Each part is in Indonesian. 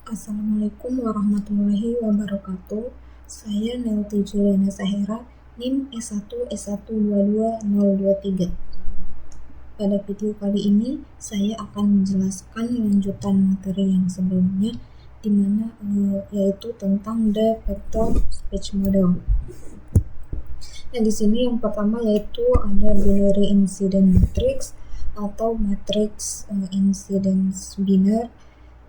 Assalamualaikum warahmatullahi wabarakatuh. Saya Nelty Juliana Sahera, NIM S1S122-023. Pada video kali ini, saya akan menjelaskan lanjutan materi yang sebelumnya, di mana yaitu tentang the vector speech model. Nah, di sini yang pertama yaitu ada binary incident matrix atau matrix incidence biner.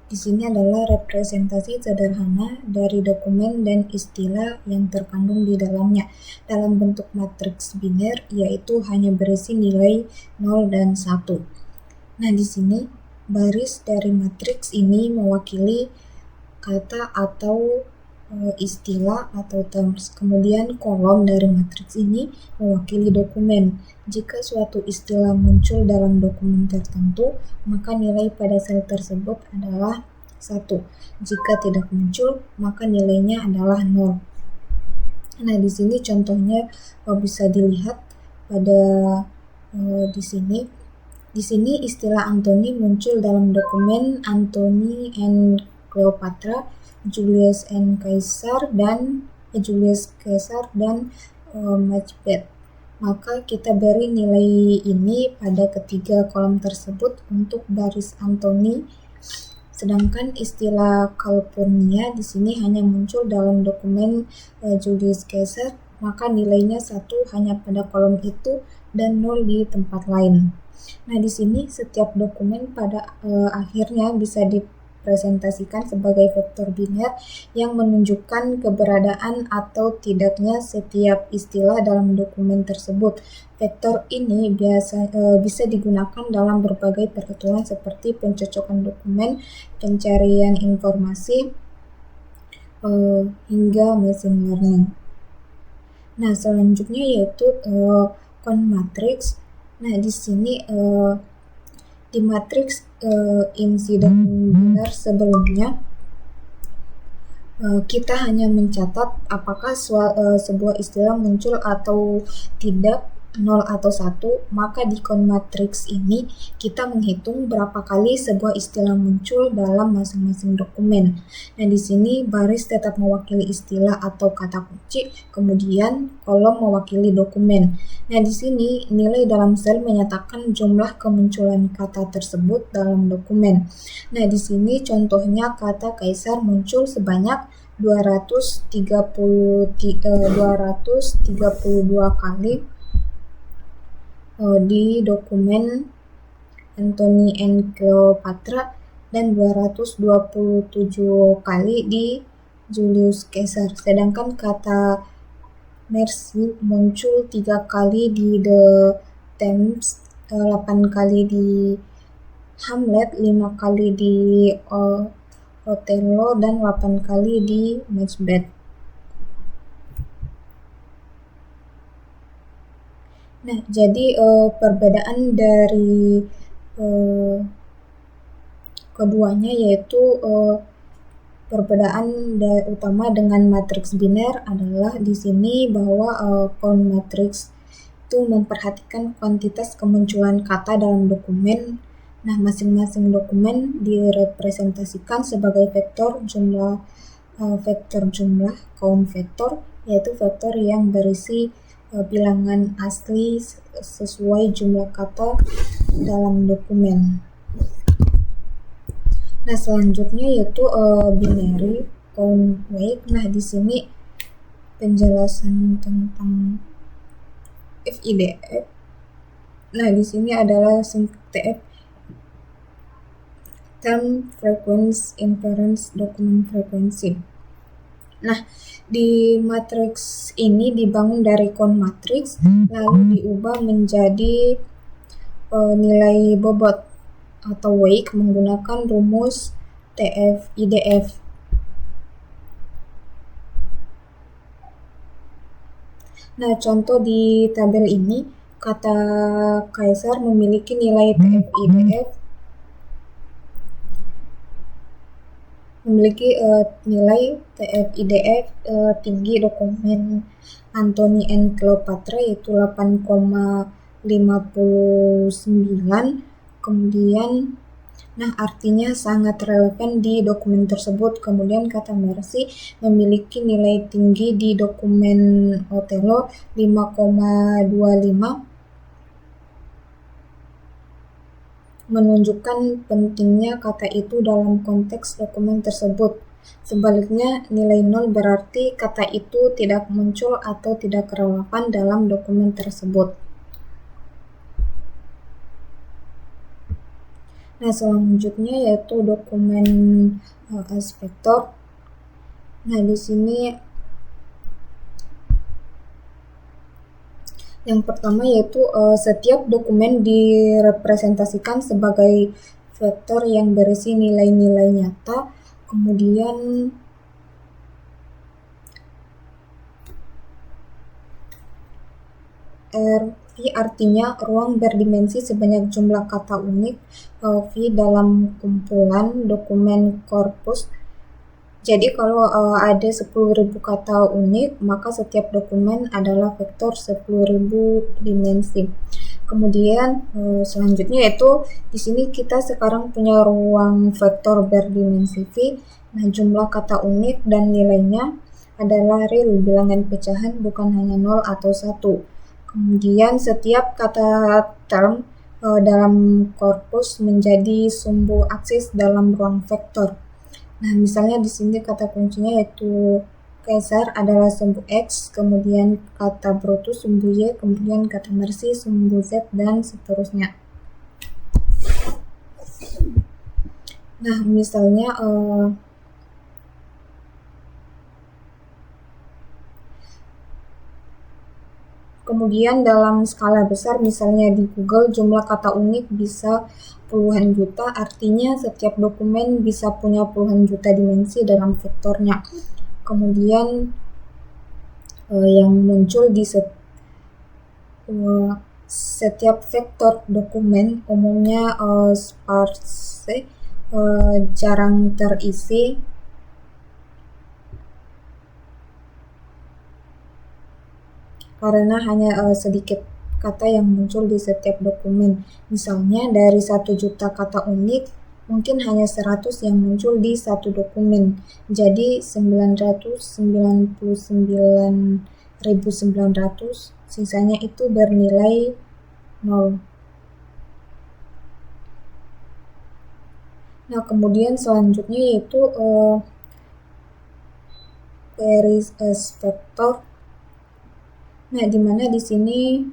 Di sini adalah representasi sederhana dari dokumen dan istilah yang terkandung di dalamnya dalam bentuk matriks biner, yaitu hanya berisi nilai 0 dan 1. Nah, di sini baris dari matriks ini mewakili kata atau istilah atau terms. Kemudian kolom dari matriks ini mewakili dokumen. Jika suatu istilah muncul dalam dokumen tertentu, maka nilai pada sel tersebut adalah 1. Jika tidak muncul, maka nilainya adalah 0. Nah, di sini contohnya bisa dilihat pada di sini. Di sini istilah Antony muncul dalam dokumen Antony and Cleopatra, Julius Caesar dan Macbeth. Maka kita beri nilai ini pada ketiga kolom tersebut untuk baris Antony. Sedangkan istilah Calpurnia di sini hanya muncul dalam dokumen Julius Caesar, maka nilainya 1 hanya pada kolom itu dan 0 di tempat lain. Nah, di sini setiap dokumen pada akhirnya bisa dipresentasikan sebagai vektor biner yang menunjukkan keberadaan atau tidaknya setiap istilah dalam dokumen tersebut. Vektor ini bisa digunakan dalam berbagai perhitungan seperti pencocokan dokumen, pencarian informasi, hingga machine learning. Nah, selanjutnya yaitu conmatrix. Nah, di sini di matriks incident biner sebelumnya kita hanya mencatat apakah sebuah istilah muncul atau tidak, 0 atau 1, maka di conmatrix ini kita menghitung berapa kali sebuah istilah muncul dalam masing-masing dokumen. Nah, di sini baris tetap mewakili istilah atau kata kunci, kemudian kolom mewakili dokumen. Nah, di sini nilai dalam sel menyatakan jumlah kemunculan kata tersebut dalam dokumen. Nah, di sini contohnya kata kaisar muncul sebanyak 232 kali di dokumen Antony and Cleopatra dan 227 kali di Julius Caesar. Sedangkan kata mercy muncul 3 kali di The Thames, 8 kali di Hamlet, 5 kali di Othello, dan 8 kali di Macbeth. Nah, jadi perbedaan dari keduanya yaitu perbedaan utama dengan matriks biner adalah di sini bahwa conmatrix itu memperhatikan kuantitas kemunculan kata dalam dokumen. Nah, masing-masing dokumen direpresentasikan sebagai vektor jumlah kaum vektor, yaitu vektor yang berisi bilangan asli sesuai jumlah kata dalam dokumen. Nah, selanjutnya yaitu binary count weight. Nah, di sini penjelasan tentang FIDF. Nah, di sini adalah TF, term frequency inference document frequency. Nah, di matriks ini dibangun dari conmatrix lalu diubah menjadi nilai bobot atau weight menggunakan rumus TF-IDF. Nah, contoh di tabel ini, kata kaisar memiliki nilai TF-IDF tinggi dokumen Antony and Cleopatra yaitu 8,59, kemudian Nah, artinya sangat relevan di dokumen tersebut. Kemudian kata Mercy memiliki nilai tinggi di dokumen Othello 5,25, menunjukkan pentingnya kata itu dalam konteks dokumen tersebut. Sebaliknya, nilai 0 berarti kata itu tidak muncul atau tidak relevan dalam dokumen tersebut. Nah, selanjutnya yaitu dokumen aspektor. Nah, di sini yang pertama yaitu setiap dokumen direpresentasikan sebagai vektor yang berisi nilai-nilai nyata. Kemudian V artinya ruang berdimensi sebanyak jumlah kata unik V dalam kumpulan dokumen korpus. Jadi kalau ada 10.000 kata unik, maka setiap dokumen adalah vektor 10.000 dimensi. Kemudian selanjutnya yaitu di sini kita sekarang punya ruang vektor berdimensi V. Nah, jumlah kata unik dan nilainya adalah real, bilangan pecahan, bukan hanya 0 atau 1. Kemudian setiap kata term dalam korpus menjadi sumbu aksis dalam ruang vektor. Nah, misalnya di sini kata kuncinya yaitu Caesar adalah sumbu X, kemudian kata Brutus sumbu Y, kemudian kata Mercy sumbu Z, dan seterusnya. Nah, misalnya kemudian dalam skala besar, misalnya di Google, jumlah kata unik bisa puluhan juta, artinya setiap dokumen bisa punya puluhan juta dimensi dalam vektornya. Kemudian yang muncul di setiap vektor dokumen umumnya sparse, jarang terisi, karena hanya sedikit kata yang muncul di setiap dokumen. Misalnya dari 1 juta kata unik, mungkin hanya 100 yang muncul di satu dokumen. Jadi 999.900, sisanya itu bernilai 0. Nah, kemudian selanjutnya yaitu query as vector. Nah, dimana di sini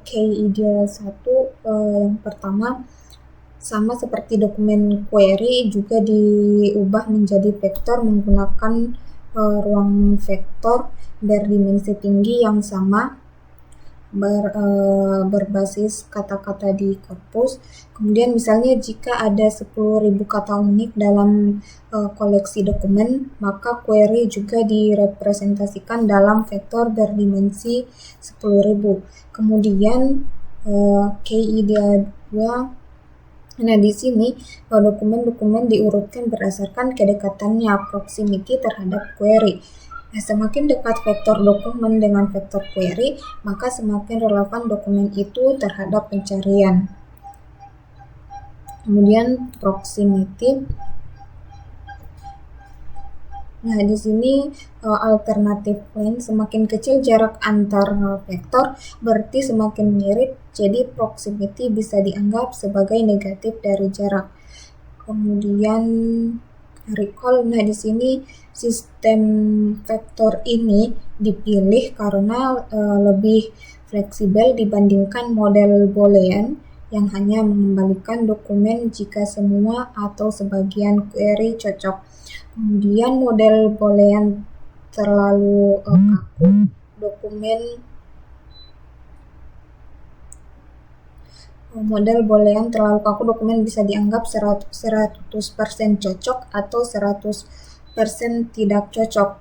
key ideal 1 yang pertama sama seperti dokumen query juga diubah menjadi vektor menggunakan ruang vektor berdimensi tinggi yang sama berbasis kata-kata di korpus. Kemudian misalnya jika ada 10.000 kata unik dalam koleksi dokumen, maka query juga direpresentasikan dalam vektor berdimensi 10.000. Kemudian KIDA 2. Nah, di sini dokumen-dokumen diurutkan berdasarkan kedekatannya proximity terhadap query. Nah, semakin dekat vektor dokumen dengan vektor query, maka semakin relevan dokumen itu terhadap pencarian. Kemudian proximity. Nah, di sini alternatif lain, semakin kecil jarak antar vektor berarti semakin mirip, jadi proximity bisa dianggap sebagai negatif dari jarak. Kemudian recall. Nah, di sini sistem vektor ini dipilih karena lebih fleksibel dibandingkan model Boolean yang hanya mengembalikan dokumen jika semua atau sebagian query cocok. Kemudian model Boolean terlalu kaku, dokumen bisa dianggap 100% cocok atau 100% tidak cocok.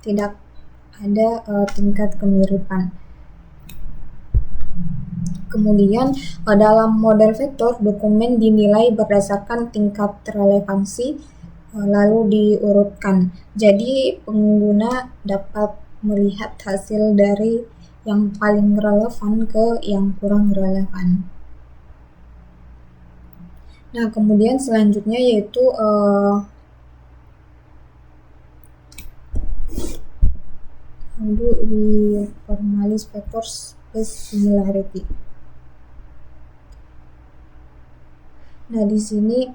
Tidak ada tingkat kemiripan. Kemudian dalam model vektor, dokumen dinilai berdasarkan tingkat relevansi lalu diurutkan. Jadi pengguna dapat melihat hasil dari yang paling relevan ke yang kurang relevan. Nah, kemudian selanjutnya yaitu how do we formalize vectors with similarity. Nah, di sini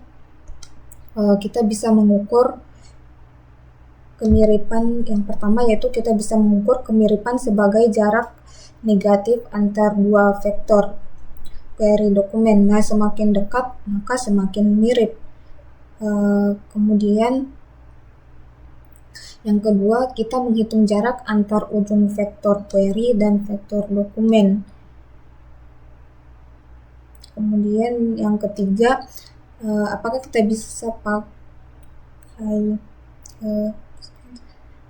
kita bisa mengukur kemiripan. Yang pertama yaitu kita bisa mengukur kemiripan sebagai jarak negatif antar dua vektor query dokumen. Nah, semakin dekat maka semakin mirip. Kemudian yang kedua, kita menghitung jarak antar ujung vektor query dan vektor dokumen. Kemudian yang ketiga, apakah kita bisa pakai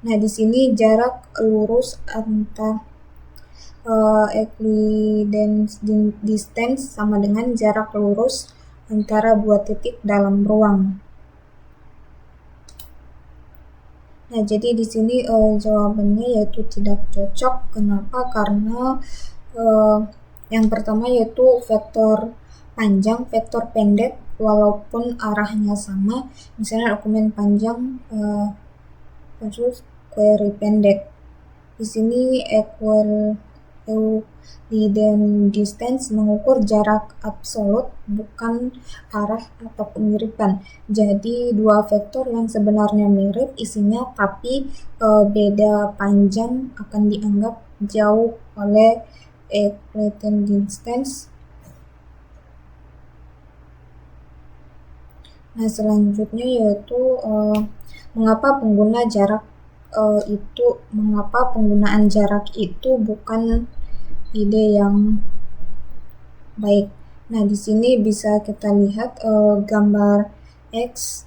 nah, di sini jarak lurus antar Euclidean distance sama dengan jarak lurus antara dua titik dalam ruang. Nah, jadi di sini jawabannya yaitu tidak cocok. Kenapa? Karena yang pertama yaitu vektor panjang, vektor pendek, walaupun arahnya sama, misalnya dokumen panjang versus query pendek. Di sini Euclidean distance mengukur jarak absolut, bukan arah atau kemiripan. Jadi dua vektor yang sebenarnya mirip isinya, tapi beda panjang akan dianggap jauh oleh Euclidean distance. Nah, selanjutnya yaitu mengapa penggunaan jarak itu bukan ide yang baik. Nah, di sini bisa kita lihat gambar X,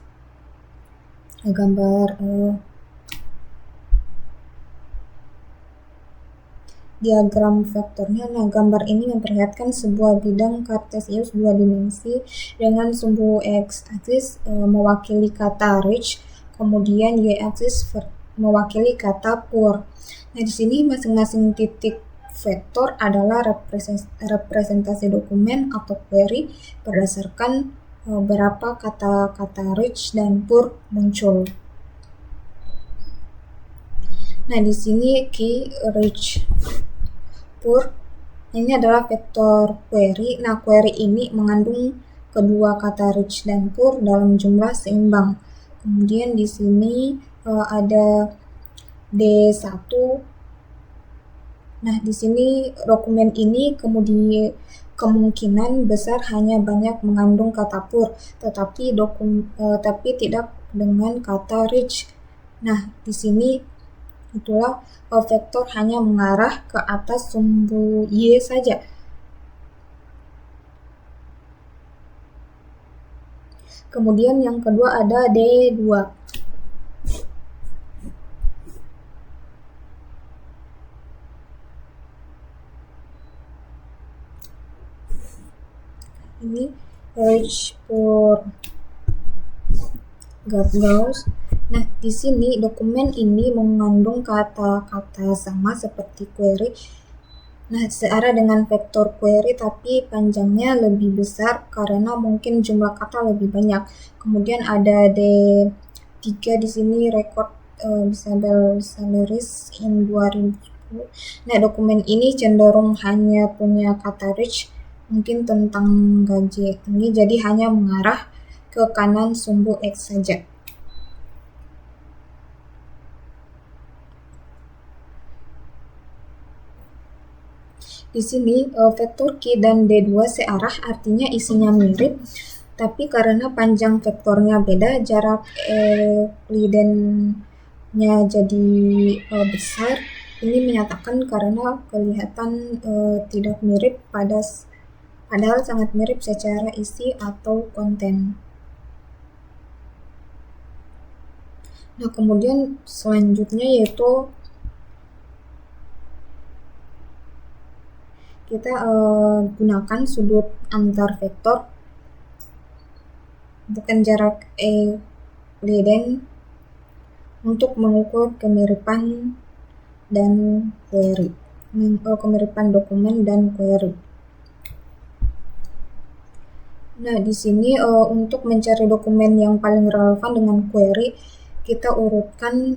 diagram vektornya. Nah, gambar ini memperlihatkan sebuah bidang kartesius dua dimensi dengan sumbu x-aksis mewakili kata rich, kemudian y-aksis mewakili kata poor. Nah, di sini masing-masing titik vektor adalah representasi dokumen atau query berdasarkan berapa kata-kata rich dan poor muncul. Nah, di sini key, rich, poor ini adalah vektor query. Nah, query ini mengandung kedua kata rich dan poor dalam jumlah seimbang. Kemudian di sini ada D1. Nah, di sini dokumen ini kemudian kemungkinan besar hanya banyak mengandung kata poor, tapi tidak dengan kata rich. Nah, di sini itulah vektor hanya mengarah ke atas sumbu Y saja. Kemudian yang kedua ada D2. Ini rich, poor, Gauss. Nah, di sini dokumen ini mengandung kata-kata sama seperti query. Nah, searah dengan vektor query tapi panjangnya lebih besar karena mungkin jumlah kata lebih banyak. Kemudian ada D3 di sini, record Isabel Salaries in 2010. Nah, dokumen ini cenderung hanya punya kata rich, mungkin tentang gaji tinggi, jadi hanya mengarah ke kanan sumbu X saja. Di sini vektor Q dan D2 searah, artinya isinya mirip, tapi karena panjang vektornya beda, jarak Euclidean-nya jadi besar. Ini menyatakan karena kelihatan tidak mirip padahal sangat mirip secara isi atau konten. Nah, kemudian selanjutnya yaitu kita gunakan sudut antar vektor, bukan jarak Euclidean, untuk mengukur kemiripan dan query, kemiripan dokumen dan query. Nah, di sini untuk mencari dokumen yang paling relevan dengan query, kita urutkan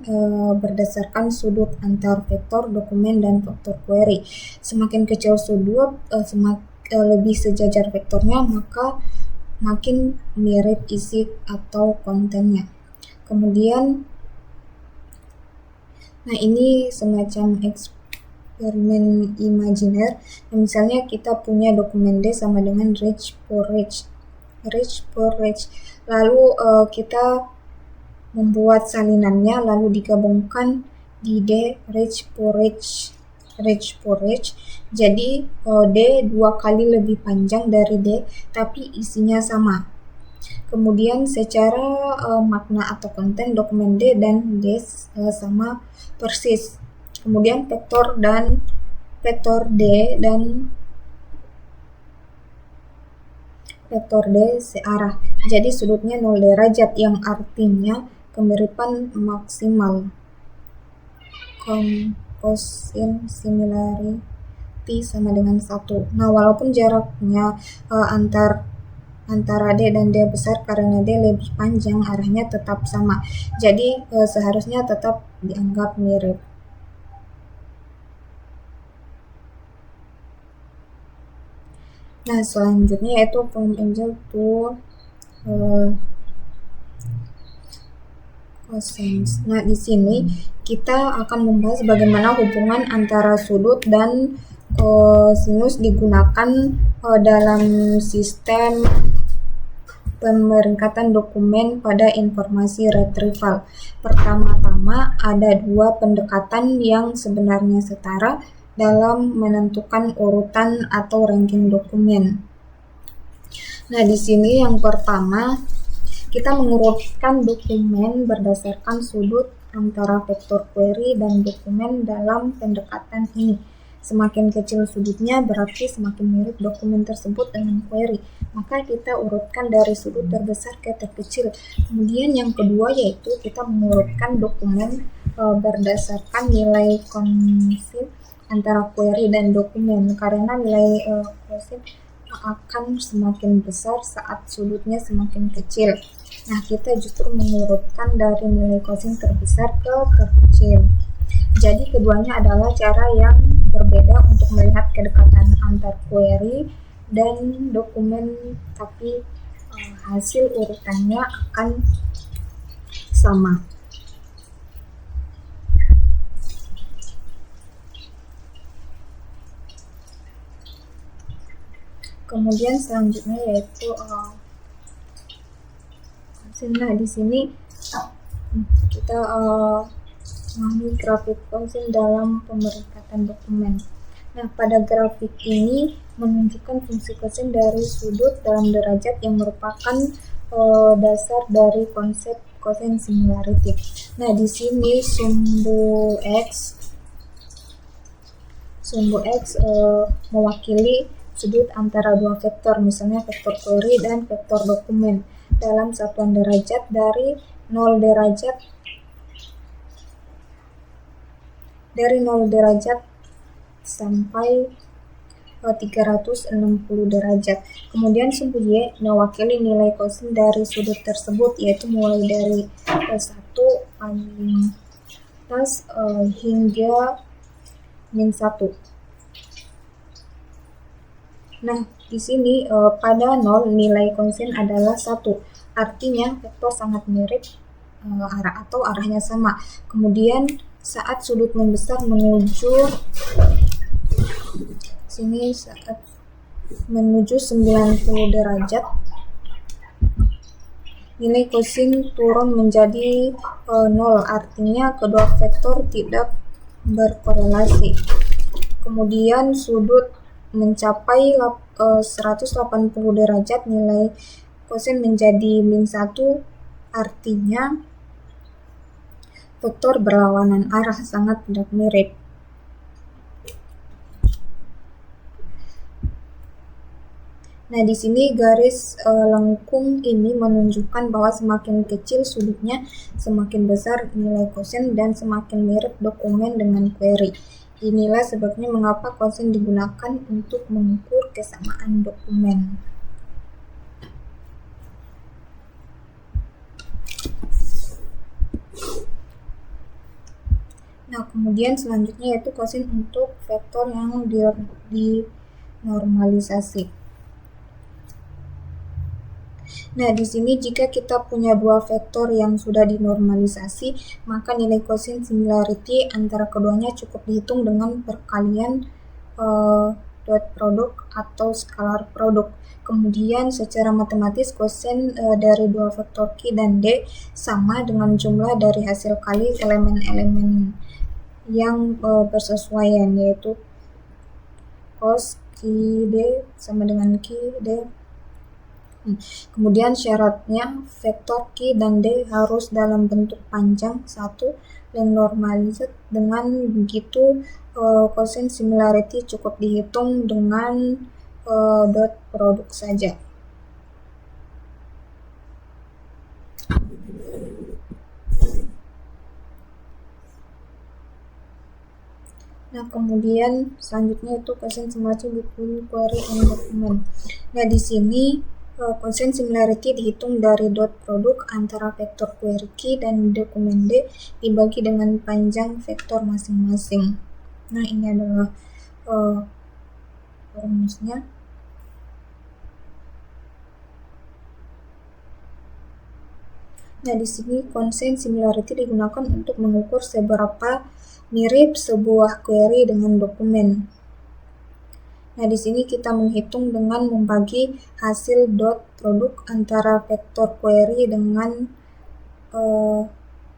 berdasarkan sudut antar vektor dokumen dan vektor query. Semakin kecil sudut, lebih sejajar vektornya, maka makin mirip isi atau kontennya. Kemudian, nah ini semacam eksperimen imajiner. Misalnya kita punya dokumen D sama dengan rich for rich. Lalu kita membuat salinannya, lalu digabungkan di D rich for rich. Jadi D 2 kali lebih panjang dari D, tapi isinya sama. Kemudian secara makna atau konten, dokumen D dan D sama persis. Kemudian vektor D dan vektor D searah. Jadi sudutnya 0 derajat, yang artinya kemiripan maksimal. Cosine similarity sama dengan 1. Nah, walaupun jaraknya antara D dan D besar, karena D lebih panjang, arahnya tetap sama. Jadi seharusnya tetap dianggap mirip. Nah, selanjutnya yaitu from angel to cosines. Nah, di sini kita akan membahas bagaimana hubungan antara sudut dan sinus digunakan dalam sistem pemeringkatan dokumen pada informasi retrieval. Pertama-tama, ada 2 pendekatan yang sebenarnya setara dalam menentukan urutan atau ranking dokumen. Nah, di sini yang pertama, kita mengurutkan dokumen berdasarkan sudut antara vektor query dan dokumen dalam pendekatan ini. Semakin kecil sudutnya, berarti semakin mirip dokumen tersebut dengan query. Maka kita urutkan dari sudut terbesar ke terkecil. Kemudian yang kedua yaitu kita mengurutkan dokumen berdasarkan nilai konsin antara query dan dokumen, karena nilai konsin akan semakin besar saat sudutnya semakin kecil. Nah, kita justru mengurutkan dari nilai kosin terbesar ke terkecil. Jadi keduanya adalah cara yang berbeda untuk melihat kedekatan antar query dan dokumen, tapi hasil urutannya akan sama. Kemudian selanjutnya yaitu nah, di sini kita memahami grafik konsin dalam pemeringkatan dokumen. Nah, pada grafik ini menunjukkan fungsi kosin dari sudut dalam derajat yang merupakan dasar dari konsep kosin similarity. Nah, di sini sumbu X mewakili sudut antara 2 vektor, misalnya vektor query dan vektor dokumen, dalam satuan derajat dari 0 derajat sampai 360 derajat. Kemudian sumbu Y mewakili nilai kosin dari sudut tersebut, yaitu mulai dari 1 paling atas hingga -1. Nah, di sini pada 0 nilai kosin adalah 1. Artinya vektor sangat mirip arahnya sama. Kemudian saat sudut membesar menuju 90 derajat, nilai kosin turun menjadi 0. Artinya kedua vektor tidak berkorelasi. Kemudian sudut mencapai 180 derajat, nilai kosin menjadi -1, artinya vektor berlawanan arah, sangat tidak mirip. Nah, di sini garis lengkung ini menunjukkan bahwa semakin kecil sudutnya, semakin besar nilai kosin dan semakin mirip dokumen dengan query. Inilah sebabnya mengapa kosin digunakan untuk mengukur kesamaan dokumen. Nah, kemudian selanjutnya yaitu kosin untuk vektor yang dinormalisasi. Nah, di sini jika kita punya dua vektor yang sudah dinormalisasi, maka nilai kosin similarity antara keduanya cukup dihitung dengan perkalian dot produk atau skalar produk. Kemudian secara matematis kosin dari dua vektor Q dan D sama dengan jumlah dari hasil kali elemen-elemen yang bersesuaian, yaitu cos Q D sama dengan Q D. Kemudian syaratnya vektor Q dan D harus dalam bentuk panjang satu dan normalisasi. Dengan begitu kosin similarity cukup dihitung dengan dot produk saja. Nah, kemudian selanjutnya itu kosin similarity between query and document. Nah, di sini kosin similarity dihitung dari dot produk antara vektor query Q dan dokumen D dibagi dengan panjang vektor masing-masing. Nah, ini adalah rumusnya. Nah, di sini kosin similarity digunakan untuk mengukur seberapa mirip sebuah query dengan dokumen. Nah, di sini kita menghitung dengan membagi hasil dot produk antara vektor query dengan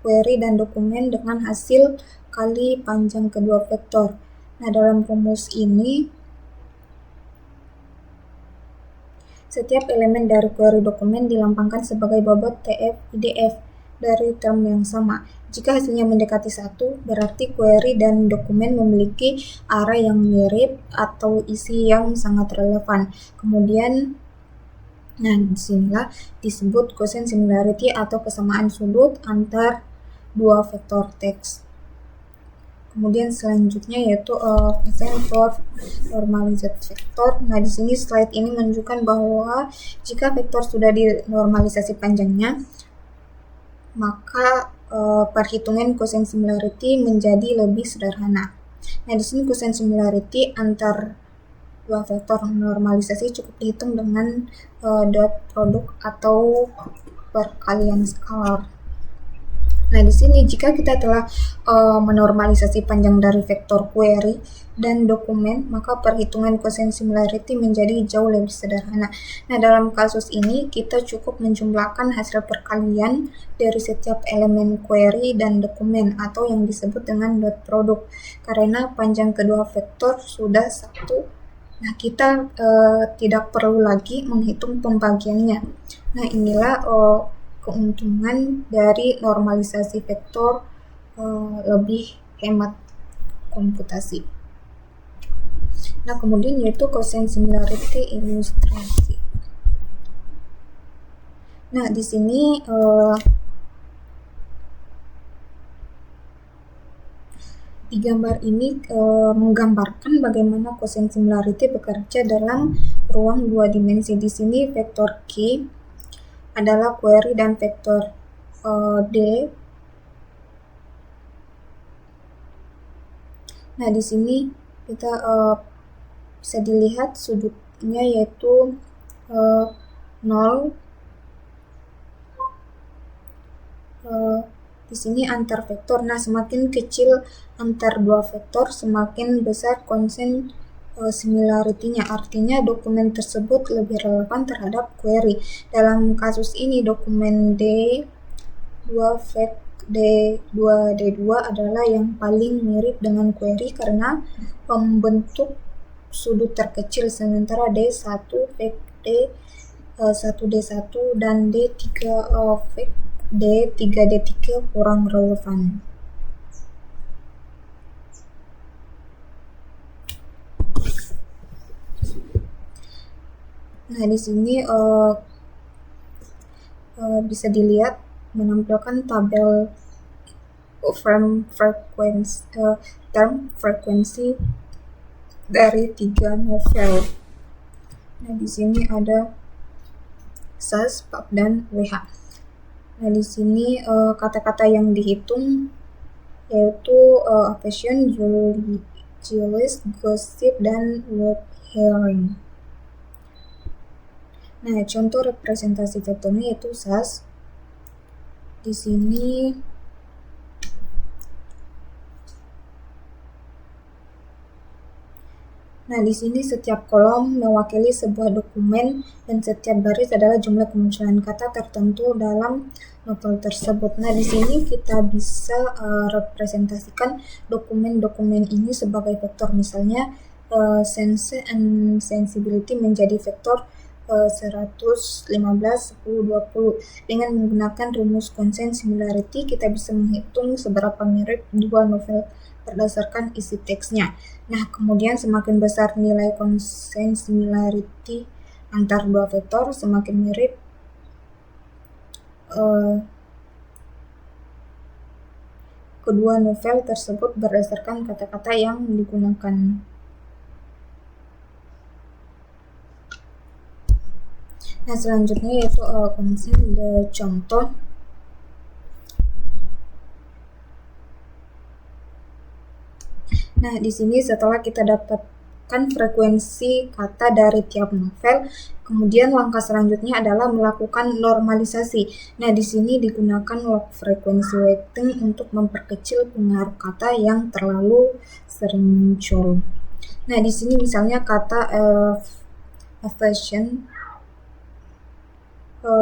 query dan dokumen dengan hasil kali panjang kedua vektor. Nah, dalam rumus ini setiap elemen dari query dokumen dilambangkan sebagai bobot TF IDF dari term yang sama. Jika hasilnya mendekati 1, berarti query dan dokumen memiliki array yang mirip atau isi yang sangat relevan. Kemudian, nah, disinilah disebut kosin similarity atau kesamaan sudut antar dua vektor teks. Kemudian selanjutnya yaitu kosin for normalized vektor. Nah, di sini slide ini menunjukkan bahwa jika vektor sudah dinormalisasi panjangnya, maka perhitungan kosin similarity menjadi lebih sederhana. Nah, di sini kosin similarity antar dua vektor normalisasi cukup dihitung dengan dot produk atau perkalian skalar. Nah, di sini jika kita telah menormalisasi panjang dari vektor query dan dokumen, maka perhitungan kosin similarity menjadi jauh lebih sederhana. Nah, dalam kasus ini kita cukup menjumlahkan hasil perkalian dari setiap elemen query dan dokumen atau yang disebut dengan dot produk. Karena panjang kedua vektor sudah satu, nah kita tidak perlu lagi menghitung pembagiannya. Nah, inilah keuntungan dari normalisasi vektor, lebih hemat komputasi. Nah, kemudian yaitu kosin similarity ilustrasi. Nah, di sini di gambar ini menggambarkan bagaimana kosin similarity bekerja dalam ruang dua dimensi. Di sini vektor Q adalah query dan vektor D. Nah, di sini kita bisa dilihat sudutnya yaitu 0. Di sini antar vektor. Nah, semakin kecil antar dua vektor, semakin besar kosin similarity-nya. Artinya dokumen tersebut lebih relevan terhadap query. Dalam kasus ini dokumen D2 vek D2 adalah yang paling mirip dengan query karena membentuk sudut terkecil, sementara D1 vek D1D1 dan D3 vek D3D3 kurang relevan. Nah, di sini bisa dilihat menampilkan tabel term frekuensi dari 3 novel. Nah, di sini ada SAS, PUB, dan WH. Nah, di sini kata-kata yang dihitung yaitu affection, jealous, gossip, dan word hearing. Nah, contoh representasi vektornya yaitu SAS. Di sini setiap kolom mewakili sebuah dokumen dan setiap baris adalah jumlah kemunculan kata tertentu dalam novel tersebut. Nah, di sini kita bisa representasikan dokumen-dokumen ini sebagai vektor. Misalnya sense and sensibility menjadi vektor 115, 10, 20. Dengan menggunakan rumus consent similarity, kita bisa menghitung seberapa mirip dua novel berdasarkan isi teksnya. Nah, kemudian semakin besar nilai consent similarity antar dua vektor, semakin mirip kedua novel tersebut berdasarkan kata-kata yang digunakan. Nah, selanjutnya yaitu consent contoh. Nah, di sini setelah kita dapatkan frekuensi kata dari tiap novel, kemudian langkah selanjutnya adalah melakukan normalisasi. Nah, di sini digunakan log frequency weighting untuk memperkecil pengaruh kata yang terlalu sering muncul. Nah, di sini misalnya kata affection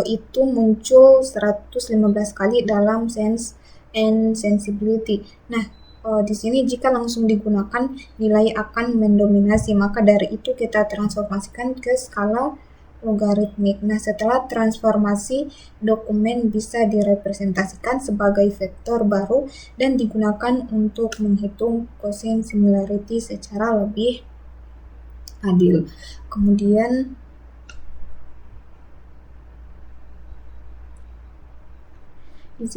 itu muncul 115 kali dalam sense and sensibility. Nah, di sini jika langsung digunakan nilai akan mendominasi, maka dari itu kita transformasikan ke skala logaritmik. Nah, setelah transformasi, dokumen bisa direpresentasikan sebagai vektor baru dan digunakan untuk menghitung quotient similarity secara lebih adil. Kemudian di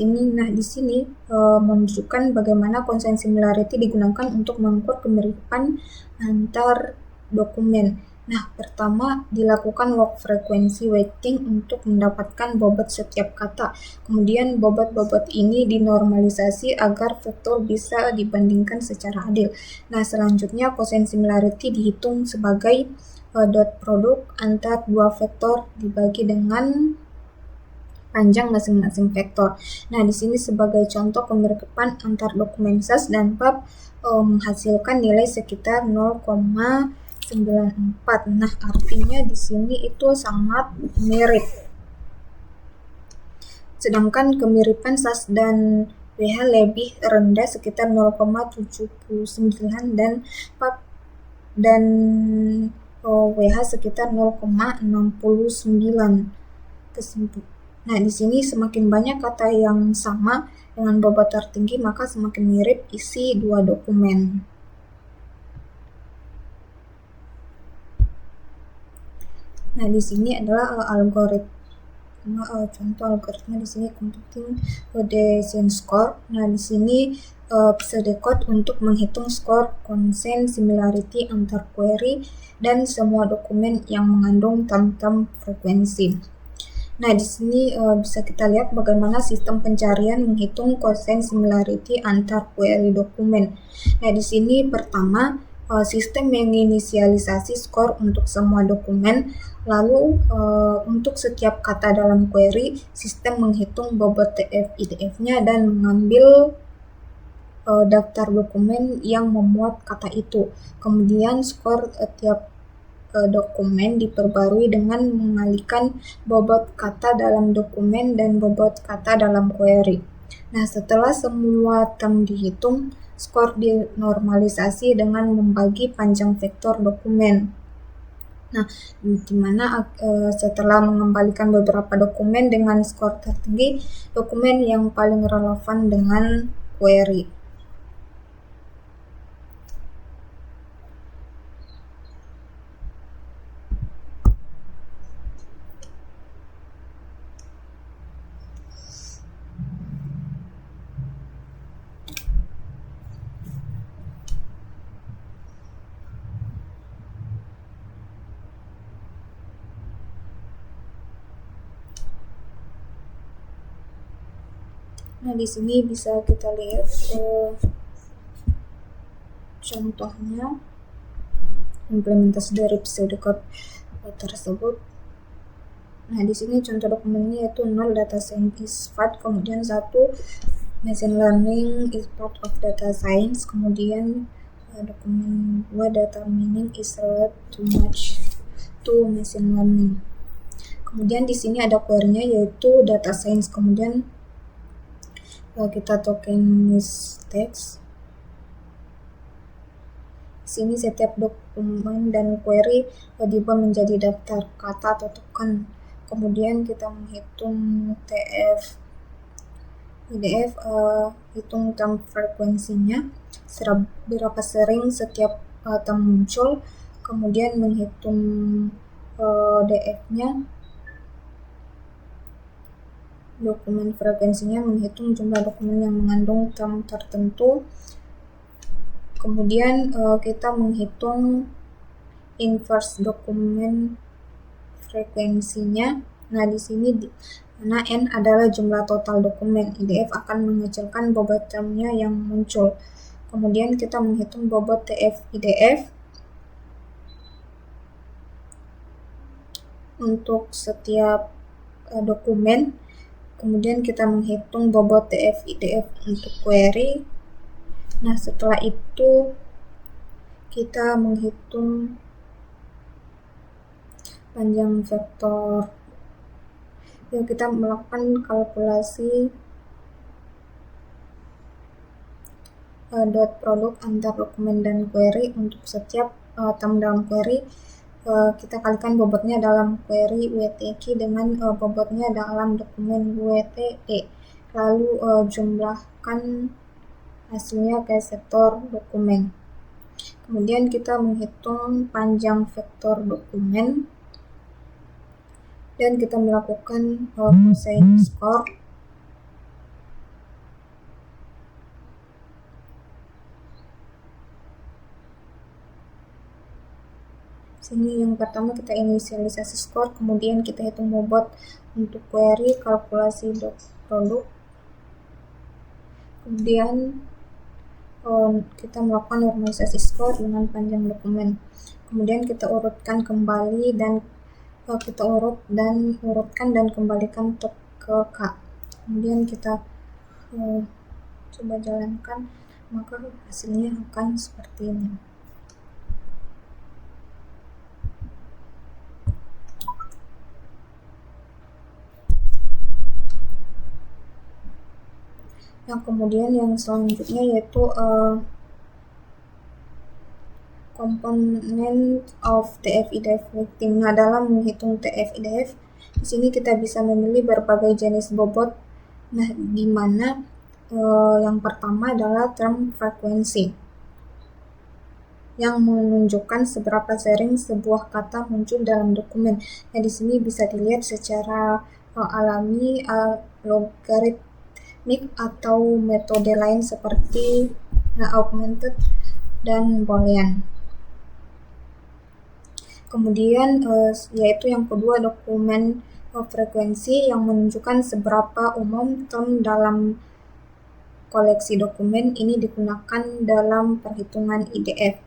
sini menunjukkan bagaimana consent similarity digunakan untuk mengukur kemiripan antar dokumen. Nah, pertama dilakukan log frequency weighting untuk mendapatkan bobot setiap kata. Kemudian bobot-bobot ini dinormalisasi agar vektor bisa dibandingkan secara adil. Nah, selanjutnya quotient similarity dihitung sebagai dot produk antar dua vektor dibagi dengan panjang masing-masing vektor. Nah, di sini sebagai contoh kemiripan antar dokumen SAS dan PUB menghasilkan nilai sekitar 0,94. Nah, artinya di sini itu sangat mirip. Sedangkan kemiripan SAS dan WH lebih rendah sekitar 0,79 dan PUB dan WH sekitar 0,69. Nah, di sini semakin banyak kata yang sama dengan bobot tertinggi, maka semakin mirip isi dua dokumen. Nah, di sini adalah contoh algoritma di sini computing decision score. Nah, di sini pseudocode untuk menghitung skor consent similarity antar query dan semua dokumen yang mengandung term-term frekuensi. Nah, di sini bisa kita lihat bagaimana sistem pencarian menghitung quotient similarity antar query dokumen. Nah, di sini pertama sistem menginisialisasi skor untuk semua dokumen. Lalu untuk setiap kata dalam query, sistem menghitung bobot TF-IDF-nya dan mengambil daftar dokumen yang memuat kata itu. Kemudian skor tiap dokumen diperbarui dengan mengalihkan bobot kata dalam dokumen dan bobot kata dalam query. Nah, setelah semua term dihitung, skor dinormalisasi dengan membagi panjang vektor dokumen. Nah, di mana setelah mengembalikan beberapa dokumen dengan skor tertinggi, dokumen yang paling relevan dengan query. Nah, di sini bisa kita lihat contohnya implementasi dari pseudocode tersebut. Nah, di sini contoh dokumennya yaitu 0 data science is part, kemudian 1 machine learning is part of data science, kemudian dokumen 2 data mining is related too much to machine learning. Kemudian di sini ada query-nya yaitu data science, kemudian kita tokenize text. Sini setiap dokumen dan query diubah menjadi daftar kata atau token. Kemudian kita menghitung TF IDF, hitung term frekuensinya, berapa sering setiap term muncul, kemudian menghitung DF-nya, dokumen frekuensinya, menghitung jumlah dokumen yang mengandung term tertentu. Kemudian kita menghitung inverse dokumen frekuensinya. Nah, di sini mana N adalah jumlah total dokumen, IDF akan mengecilkan bobot termnya yang muncul. Kemudian kita menghitung bobot TF IDF untuk setiap dokumen. Kemudian kita menghitung bobot TF IDF untuk query. Nah, setelah itu kita menghitung panjang vektor. Ya, kita melakukan kalkulasi dot produk antar dokumen dan query untuk setiap term dalam query. Kita kalikan bobotnya dalam query WTQ dengan bobotnya dalam dokumen WTE. Lalu jumlahkan hasilnya ke sektor dokumen. Kemudian kita menghitung panjang vektor dokumen dan kita melakukan cosine score. Sini yang pertama kita inisialisasi skor, kemudian kita hitung bobot untuk query, kalkulasi produk, kemudian kita melakukan normalisasi skor dengan panjang dokumen. Kemudian kita urutkan kembali dan kita urutkan dan kembalikan ke K. Kemudian kita coba jalankan, maka hasilnya akan seperti ini. Nah, kemudian yang selanjutnya yaitu component of TF-IDF victim. Nah, dalam menghitung TF-IDF, di sini kita bisa memilih berbagai jenis bobot. Nah, di mana yang pertama adalah term frekuensi yang menunjukkan seberapa sering sebuah kata muncul dalam dokumen. Nah, di sini bisa dilihat secara alami, logaritmik atau metode lain seperti augmented dan Boolean. Kemudian yaitu yang kedua dokumen frekuensi yang menunjukkan seberapa umum term dalam koleksi dokumen ini digunakan dalam perhitungan IDF.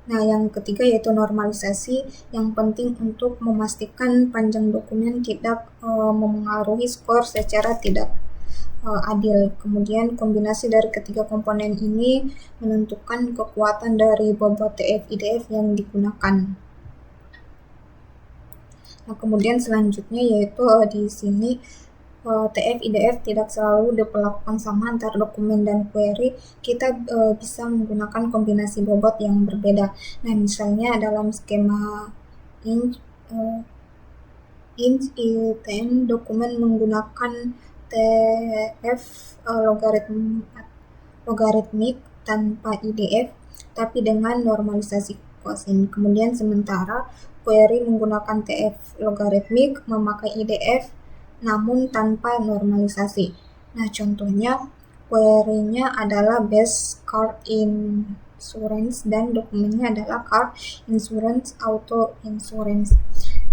Nah, yang ketiga yaitu normalisasi yang penting untuk memastikan panjang dokumen tidak memengaruhi skor secara tidak adil. Kemudian kombinasi dari ketiga komponen ini menentukan kekuatan dari bobot TF-IDF yang digunakan. Nah, kemudian selanjutnya yaitu di sini TF-IDF tidak selalu diperlakukan sama antara dokumen dan query. Kita bisa menggunakan kombinasi bobot yang berbeda. Nah, misalnya dalam skema int item dokumen menggunakan TF logaritmik tanpa IDF tapi dengan normalisasi cosine. Kemudian sementara query menggunakan TF logaritmik memakai IDF namun tanpa normalisasi. Nah, contohnya query-nya adalah best car insurance dan dokumennya adalah car insurance auto insurance.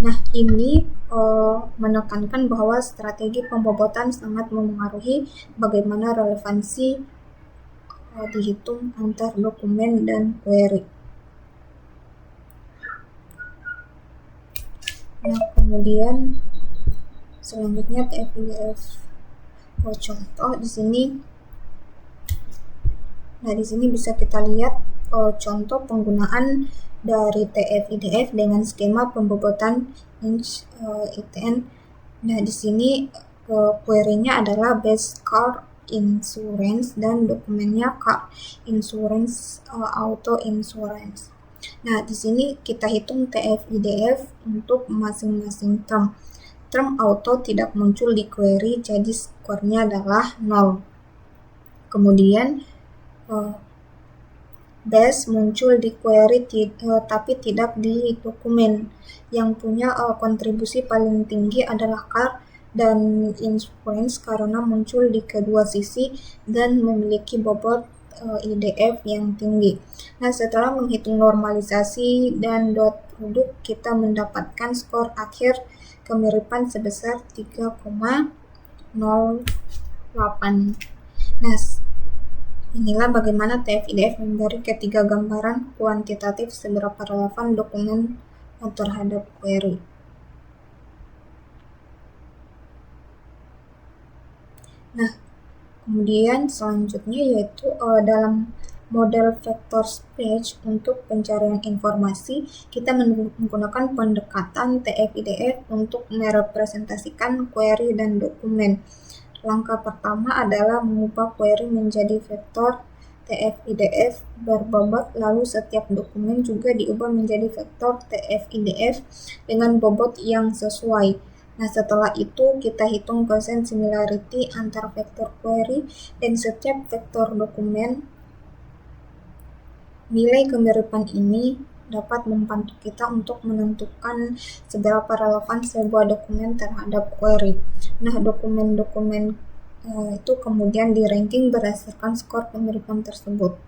Nah, ini menekankan bahwa strategi pembobotan sangat memengaruhi bagaimana relevansi dihitung antar dokumen dan query. Nah, kemudian selanjutnya TF-IDF contoh di sini. Nah, di sini bisa kita lihat contoh penggunaan dari TF-IDF dengan skema pembobotan ITN. Nah, di sini query-nya adalah base car insurance dan dokumennya car insurance auto insurance. Nah, di sini kita hitung TF-IDF untuk masing-masing term. Term auto tidak muncul di query, jadi skornya adalah 0. Kemudian base muncul di query tapi tidak di dokumen. Yang punya kontribusi paling tinggi adalah car dan insurance karena muncul di kedua sisi dan memiliki bobot IDF yang tinggi. Nah, setelah menghitung normalisasi dan dot produk, kita mendapatkan skor akhir kemiripan sebesar 3,08. Nah, inilah bagaimana TF-IDF memberi ketiga gambaran kuantitatif seberapa relevan dokumen terhadap query. Nah, kemudian selanjutnya yaitu dalam model vector speech untuk pencarian informasi, kita menggunakan pendekatan TF-IDF untuk merepresentasikan query dan dokumen. Langkah pertama adalah mengubah query menjadi vektor TF-IDF berbobot, lalu setiap dokumen juga diubah menjadi vektor TF-IDF dengan bobot yang sesuai. Nah, setelah itu kita hitung Gaussian similarity antar vektor query dan setiap vektor dokumen. Nilai kemiripan ini dapat membantu kita untuk menentukan seberapa relevan sebuah dokumen terhadap query. Nah, dokumen-dokumen itu kemudian di ranking berdasarkan skor kemiripan tersebut.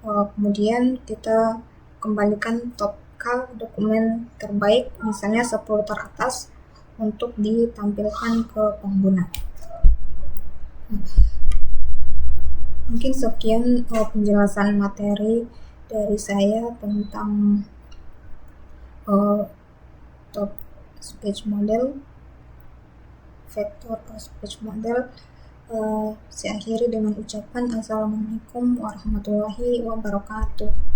Kemudian kita kembalikan top K dokumen terbaik, misalnya 10 teratas, untuk ditampilkan ke pengguna. Mungkin sekian penjelasan materi dari saya tentang top speech model, vector speech model. Saya akhiri dengan ucapan Assalamualaikum warahmatullahi wabarakatuh.